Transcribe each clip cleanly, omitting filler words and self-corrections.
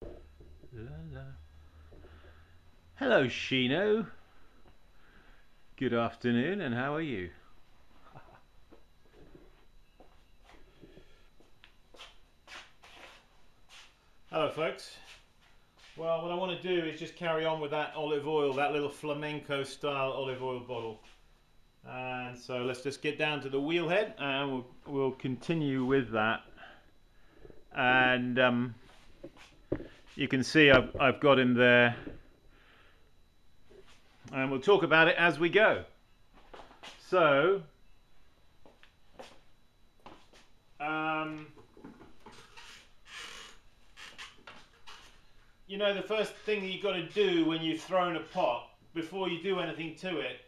La, la. Hello, Shino. Good afternoon, and how are you? Hello, folks. Well, what I want to do is just carry on with that olive oil, that little flamenco style olive oil bottle. And so let's just get down to the wheel head and we'll continue with that. And you can see I've got him there. And we'll talk about it as we go. So, you know, the first thing that you've got to do when you've thrown a pot, before you do anything to it,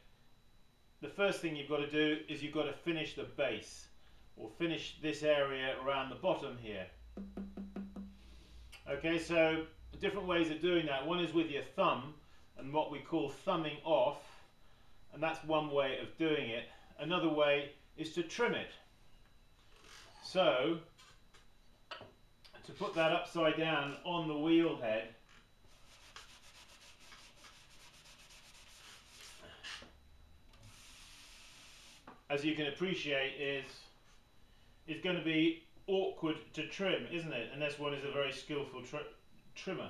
the first thing you've got to do is you've got to finish the base, or finish this area around the bottom here. Okay, so different ways of doing that. One is with your thumb, and what we call thumbing off, and that's one way of doing it. Another way is to trim it. So, to put that upside down on the wheel head, as you can appreciate, is going to be awkward to trim, isn't it? Unless one is a very skillful trimmer.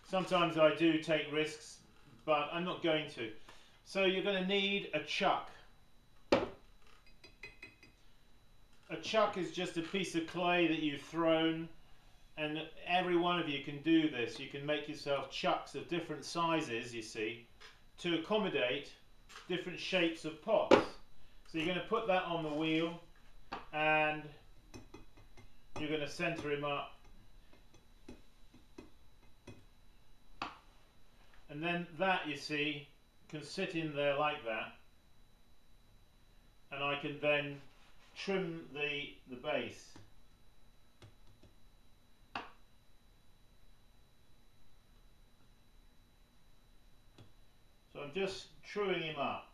Sometimes I do take risks, but I'm not going to. So you're going to need a chuck. A chuck is just a piece of clay that you've thrown, and every one of you can do this. You can make yourself chucks of different sizes, you see, to accommodate different shapes of pots. So you're going to put that on the wheel, and you're going to center him up. And then that, you see, can sit in there like that, and I can then trim the base. So I'm just truing him up.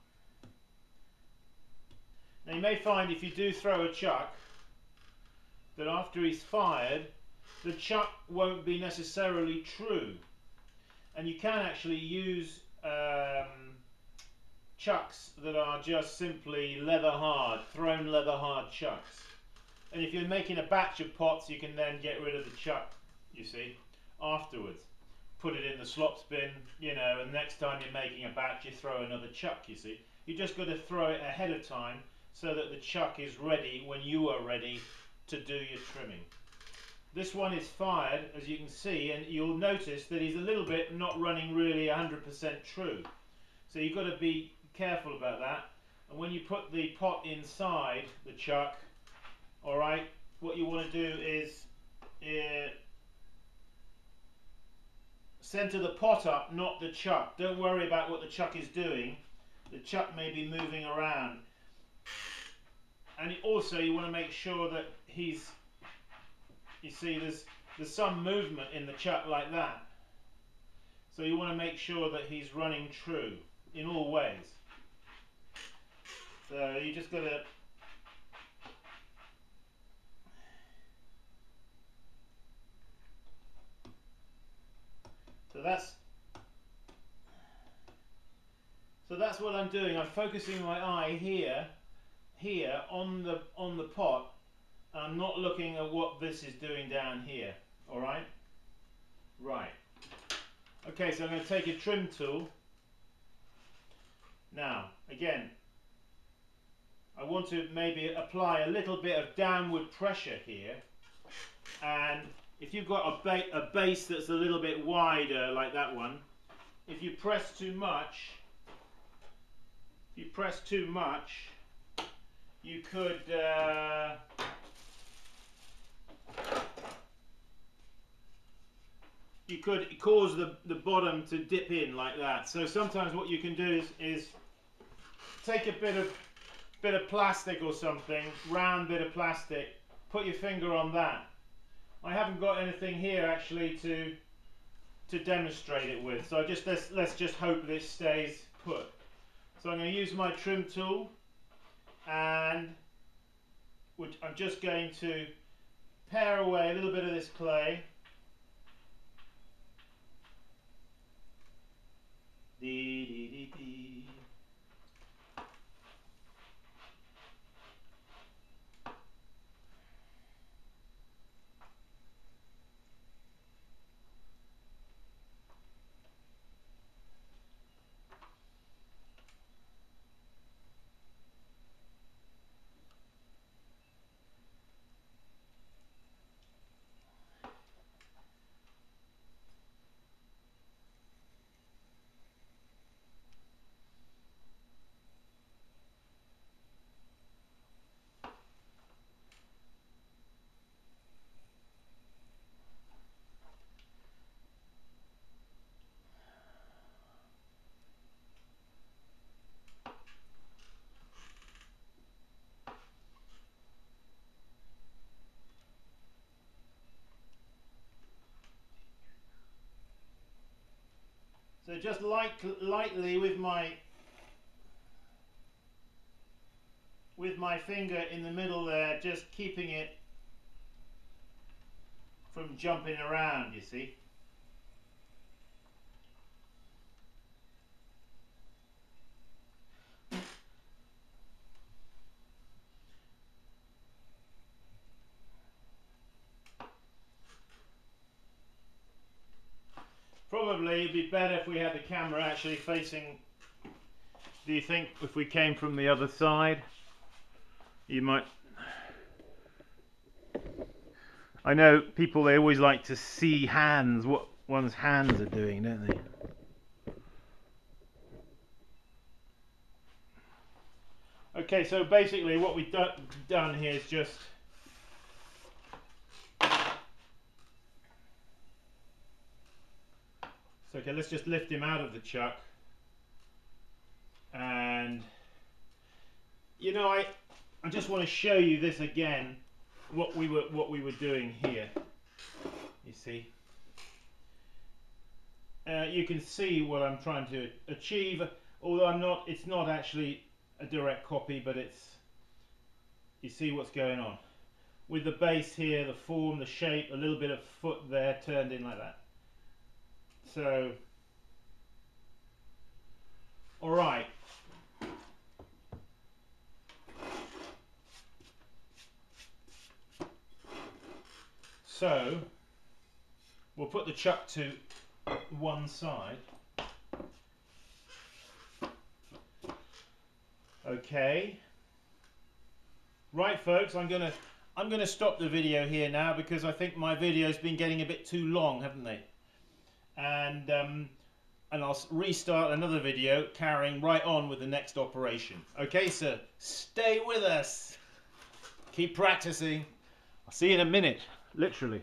Now you may find if you do throw a chuck that after he's fired, the chuck won't be necessarily true. And you can actually use chucks that are just simply leather hard, thrown leather hard chucks. And if you're making a batch of pots, you can then get rid of the chuck, you see, afterwards. Put it in the slops bin, you know, and next time you're making a batch, you throw another chuck, you see. You just got to throw it ahead of time so that the chuck is ready when you are ready to do your trimming. This one is fired, as you can see, and you'll notice that he's a little bit not running really 100% true. So you've got to be careful about that. And when you put the pot inside the chuck, alright, what you want to do is center the pot up, not the chuck. Don't worry about what the chuck is doing. The chuck may be moving around. And also you want to make sure that he's, you see there's some movement in the chuck like that. So you want to make sure that he's running true in all ways. So you just got to So that's what I'm doing. I'm focusing my eye here on the pot. I'm not looking at what this is doing down here. All right? Right. Okay, so I'm going to take a trim tool. Now, again, I want to maybe apply a little bit of downward pressure here. And if you've got a base that's a little bit wider, like that one, if you press too much, you could cause the bottom to dip in like that. So sometimes what you can do is take a bit of plastic or something, round bit of plastic, put your finger on that. I haven't got anything here actually to demonstrate it with, so let's just hope this stays put. So I'm going to use my trim tool, and which I'm just going to pare away a little bit of this clay. Dee, dee, dee, dee. So just lightly with my finger in the middle there, just keeping it from jumping around, you see. Probably it'd be better if we had the camera actually facing. Do you think if we came from the other side, you might... I know people, they always like to see hands, what one's hands are doing, don't they? Okay, so basically what we've done here is just so okay, let's just lift him out of the chuck. And you know, I just want to show you this again, what we were doing here. You see, you can see what I'm trying to achieve, although it's not actually a direct copy, but you see what's going on with the base here, the form, the shape, a little bit of foot there turned in like that. So, all right. So, we'll put the chuck to one side. Okay. Right, folks, I'm gonna stop the video here now because I think my video's been getting a bit too long, haven't they? And I'll restart another video carrying right on with the next operation. Okay, so stay with us. Keep practicing. I'll see you in a minute, literally.